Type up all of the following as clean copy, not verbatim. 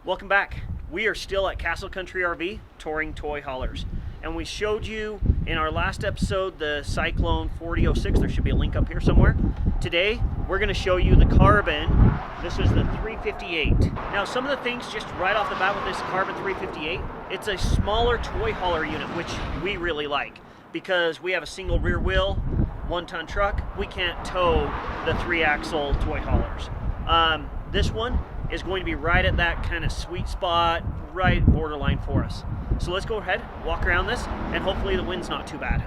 Welcome back. We are still at Castle Country RV touring toy haulers, and we showed you in our last episode the Cyclone 4006. There should be a link up here somewhere. Today we're going to show you the Carbon. This is the 358. Now some of the things just right off the bat with this Carbon 358, it's a smaller toy hauler unit, which we really like because we have a single rear wheel, 1-ton truck. We can't tow the 3-axle toy haulers. This one is going to be right at that kind of sweet spot, right borderline for us. So let's go ahead, walk around this, and hopefully the wind's not too bad.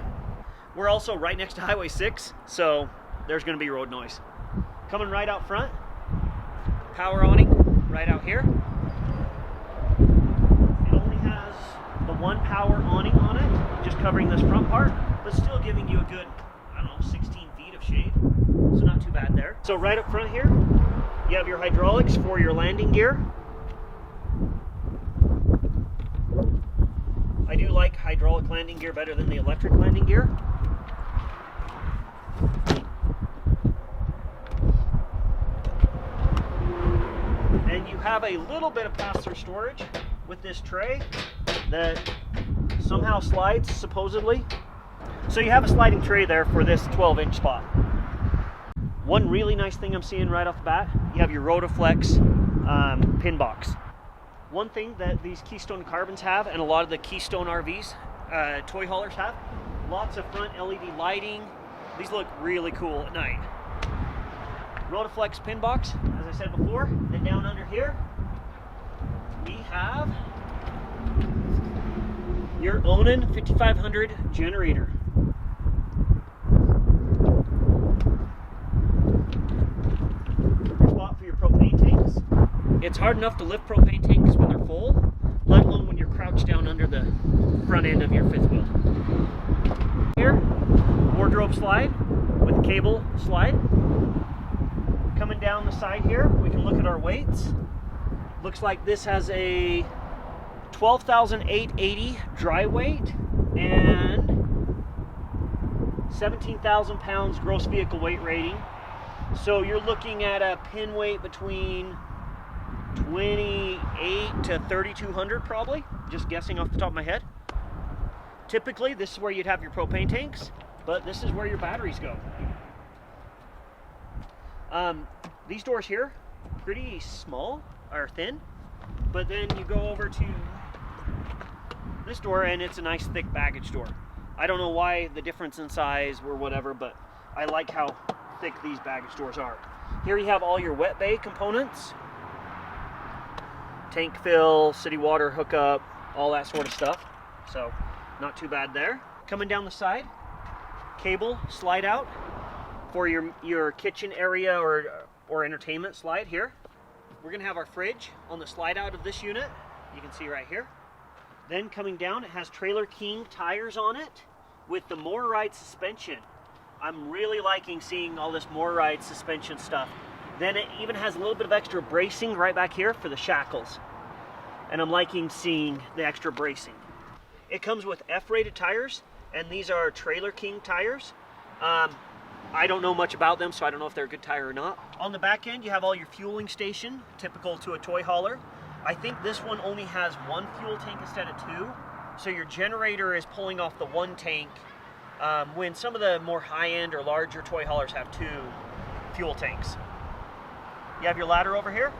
We're also right next to Highway 6, so there's going to be road noise. Coming right out front, power awning right out here. It only has the one power awning on it, just covering this front part, but still giving you a good, I don't know, 16 feet of shade. So not too bad there. So right up front here, you have your hydraulics for your landing gear. I do like hydraulic landing gear better than the electric landing gear. And you have a little bit of pass-through storage with this tray that somehow slides, supposedly. So you have a sliding tray there for this 12-inch spot. One really nice thing I'm seeing right off the bat, you have your Rotaflex pin box. One thing that these Keystone Carbons have, and a lot of the Keystone RVs, toy haulers have, lots of front LED lighting. These look really cool at night. Rotaflex pin box, as I said before. Then down under here, we have your Onan 5500 generator. It's hard enough to lift propane tanks when they're full, let alone when you're crouched down under the front end of your fifth wheel. Here, wardrobe slide with cable slide. Coming down the side here, we can look at our weights. Looks like this has a 12,880 dry weight and 17,000 pounds gross vehicle weight rating. So you're looking at a pin weight between 28 to 3,200 probably, just guessing off the top of my head. Typically this is where you'd have your propane tanks, but this is where your batteries go. These doors here, pretty small or thin, but then you go over to this door and it's a nice thick baggage door. I don't know why the difference in size or whatever, but I like how thick these baggage doors are. Here you have all your wet bay components. Tank fill, city water hookup, all that sort of stuff. So not too bad there. Coming down the side, cable slide out for your kitchen area or entertainment slide here. We're gonna have our fridge on the slide out of this unit. You can see right here. Then coming down, it has Trailer King tires on it with the More Ride suspension. I'm really liking seeing all this More Ride suspension stuff. Then it even has a little bit of extra bracing right back here for the shackles. And I'm liking seeing the extra bracing. It comes with F-rated tires, and these are Trailer King tires. I don't know much about them, so I don't know if they're a good tire or not. On the back end, you have all your fueling station, typical to a toy hauler. I think this one only has one fuel tank instead of two. So your generator is pulling off the one tank when some of the more high-end or larger toy haulers have two fuel tanks. You have your ladder over here,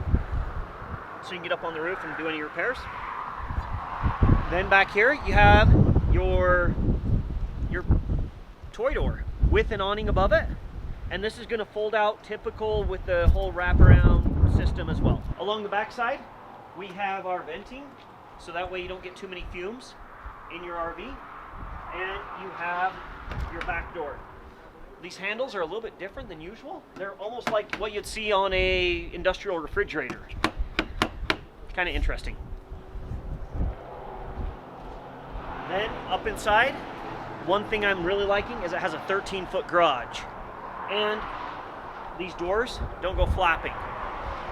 so you can get up on the roof and do any repairs. Then back here, you have your toy door with an awning above it. And this is gonna fold out typical with the whole wraparound system as well. Along the back side, we have our venting, so that way you don't get too many fumes in your RV. And you have your back door. These handles are a little bit different than usual. They're almost like what you'd see on a industrial refrigerator. Kind of interesting. Then up inside, one thing I'm really liking is it has a 13-foot garage. And these doors don't go flapping.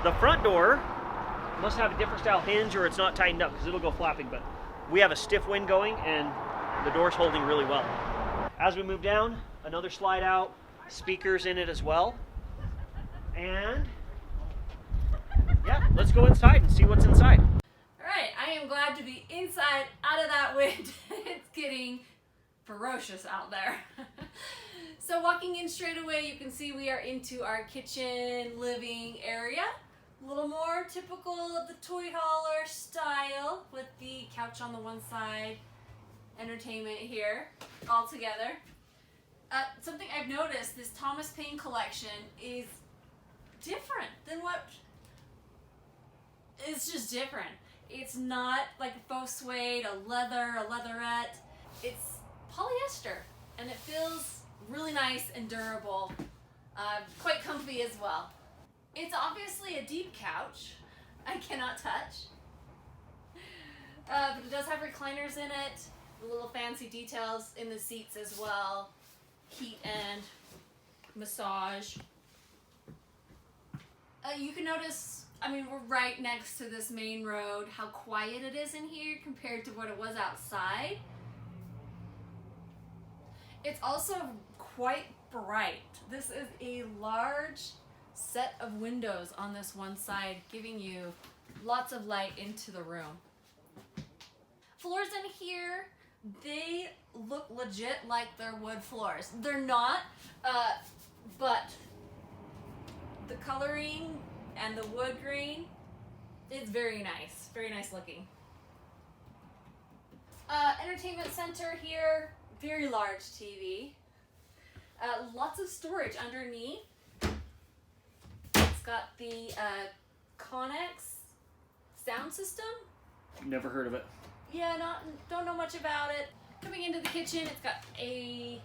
The front door must have a different style hinge or it's not tightened up because it'll go flapping, but we have a stiff wind going and the door's holding really well. As we move down, another slide out, speakers in it as well. And yeah, let's go inside and see what's inside. that wind. It's getting ferocious out there. So walking in straight away, you can see we are into our kitchen living area. A little more typical of the Toyhauler style with the couch on the one side, entertainment here all together. Something I've noticed, this Thomas Paine collection is different than what, it's just different. It's not like a faux suede, a leatherette. It's polyester and it feels really nice and durable, quite comfy as well. It's obviously a deep couch I cannot touch, but it does have recliners in it, little fancy details in the seats as well, heat and massage. You can notice, I mean, we're right next to this main road, how quiet it is in here compared to what it was outside. It's also quite bright. This is a large set of windows on this one side, giving you lots of light into the room. Floors in here, they look legit like they're wood floors. They're not, but the coloring and the wood grain is very nice looking. Entertainment center here, very large TV. Lots of storage underneath. It's got the Connex sound system. Never heard of it. Yeah, don't know much about it. Coming into the kitchen, it's got a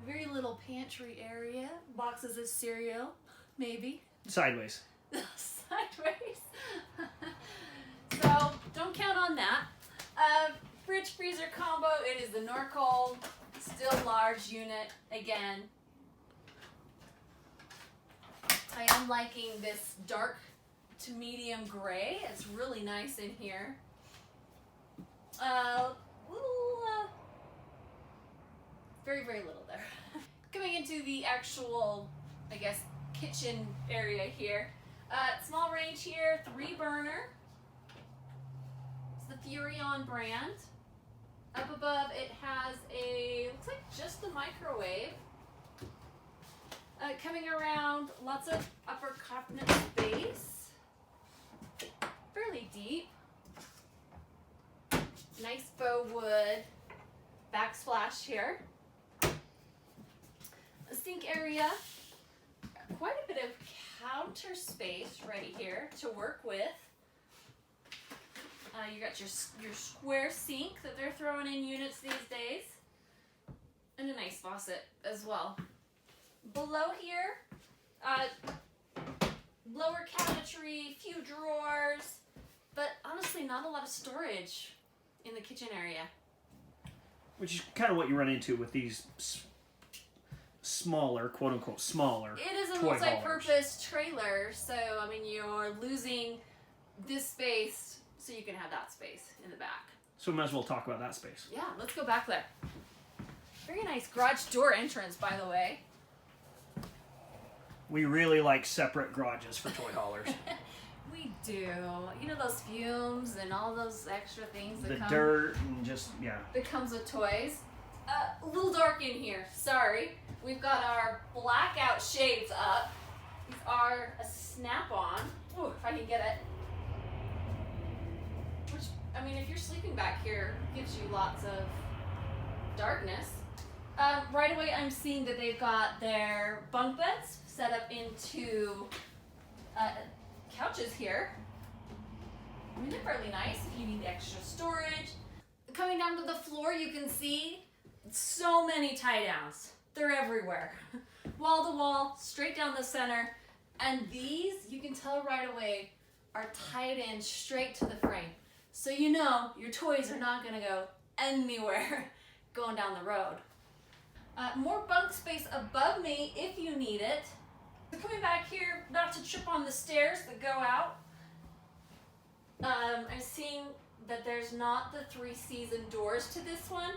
very little pantry area. Boxes of cereal, maybe. Sideways. Sideways. So don't count on that. Fridge freezer combo. It is the Norcold, still large unit again. I am liking this dark to medium gray. It's really nice in here. Very little there. Coming into the actual, I guess, kitchen area here. Small range here, 3-burner. It's the Furrion brand. Up above it has a, looks like just the microwave. Coming around, lots of upper cabinet space. Fairly deep. Nice faux wood backsplash here. A sink area. Quite a bit of counter space right here to work with. You got your square sink that they're throwing in units these days. And a nice faucet as well. Below here, lower cabinetry, few drawers, but honestly not a lot of storage in the kitchen area. Which is kind of what you run into with these smaller, quote unquote, smaller. It is a toy multi-purpose trailer, so I mean you're losing this space so you can have that space in the back. So we might as well talk about that space. Yeah, let's go back there. Very nice garage door entrance, by the way. We really like separate garages for toy haulers. We do. You know those fumes and all those extra things that the dirt and just, yeah. That comes with toys. A little dark in here, sorry. We've got our Blackout Shades up. These are a snap-on. Ooh, if I can get it. Which, I mean, if you're sleeping back here, gives you lots of darkness. Right away, I'm seeing that they've got their bunk beds set up into couches here. I mean, they're fairly nice if you need extra storage. Coming down to the floor, you can see so many tie-downs. They're everywhere. Wall to wall, straight down the center. And these, you can tell right away, are tied in straight to the frame. So you know your toys are not gonna go anywhere going down the road. More bunk space above me if you need it. Coming back here, not to trip on the stairs that go out. I'm seeing that there's not the 3-season doors to this one,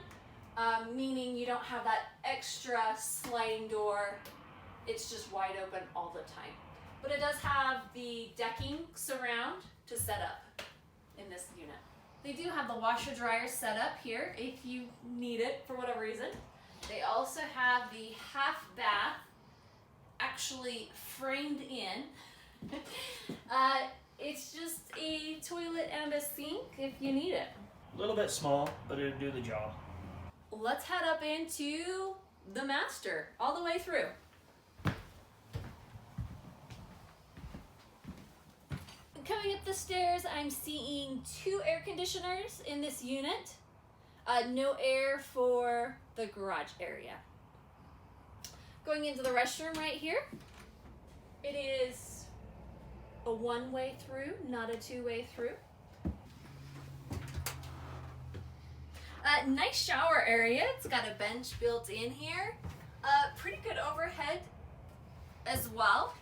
meaning you don't have that extra sliding door. It's just wide open all the time. But it does have the decking surround to set up in this unit. They do have the washer dryer set up here if you need it for whatever reason. They also have the half bath actually framed in. It's just a toilet and a sink if you need it. A little bit small, but it'll do the job. Let's head up into the master all the way through. Coming up the stairs, I'm seeing 2 air conditioners in this unit. No air for the garage area. Going into the restroom right here. It is a one-way through, not a two-way through. Nice shower area. It's got a bench built in here. Pretty good overhead as well.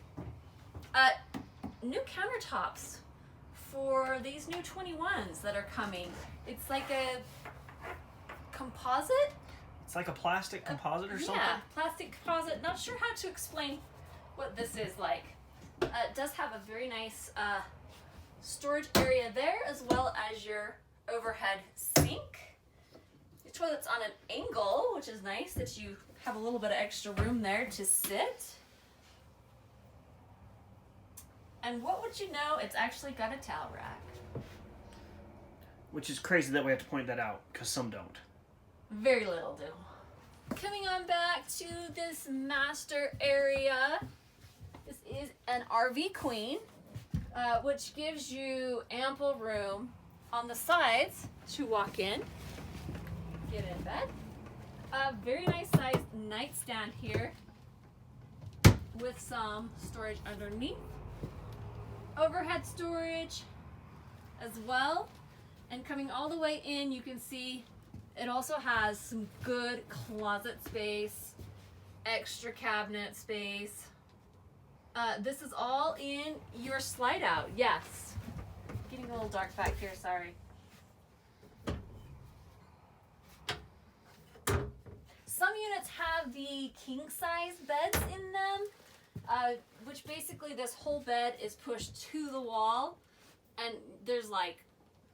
New countertops for these new 21s that are coming. It's like a composite? It's like a plastic composite or something? Yeah, plastic composite. Not sure how to explain what this is like. It does have a very nice storage area there, as well as your overhead sink. Your toilet's on an angle, which is nice that you have a little bit of extra room there to sit. And what would you know, it's actually got a towel rack. Which is crazy that we have to point that out, because some don't. Very little do. Coming on back to this master area. This is an RV queen, which gives you ample room on the sides to walk in, get in bed. A very nice sized nightstand here with some storage underneath. Overhead storage as well. And coming all the way in, you can see it also has some good closet space, extra cabinet space. This is all in your slide out, yes. Getting a little dark back here, sorry. Some units have the king size beds in them, which basically this whole bed is pushed to the wall and there's like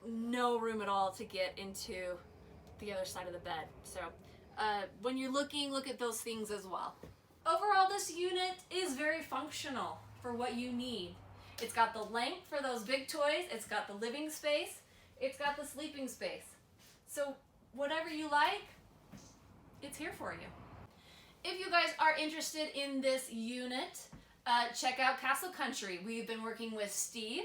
no room at all to get into the other side of the bed. So when you're looking, look at those things as well. Overall, this unit is very functional for what you need. It's got the length for those big toys, it's got the living space, it's got the sleeping space. So whatever you like, it's here for you. If you guys are interested in this unit, check out Castle Country. We've been working with Steve.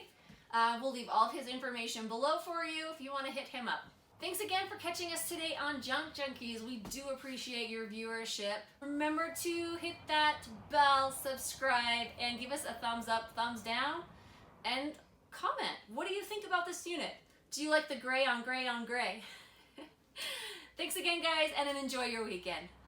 We'll leave all of his information below for you if you want to hit him up. Thanks again for catching us today on Junk Junkies. We do appreciate your viewership. Remember to hit that bell, subscribe, and give us a thumbs up, thumbs down, and comment. What do you think about this unit? Do you like the gray on gray on gray? Thanks again, guys, and enjoy your weekend.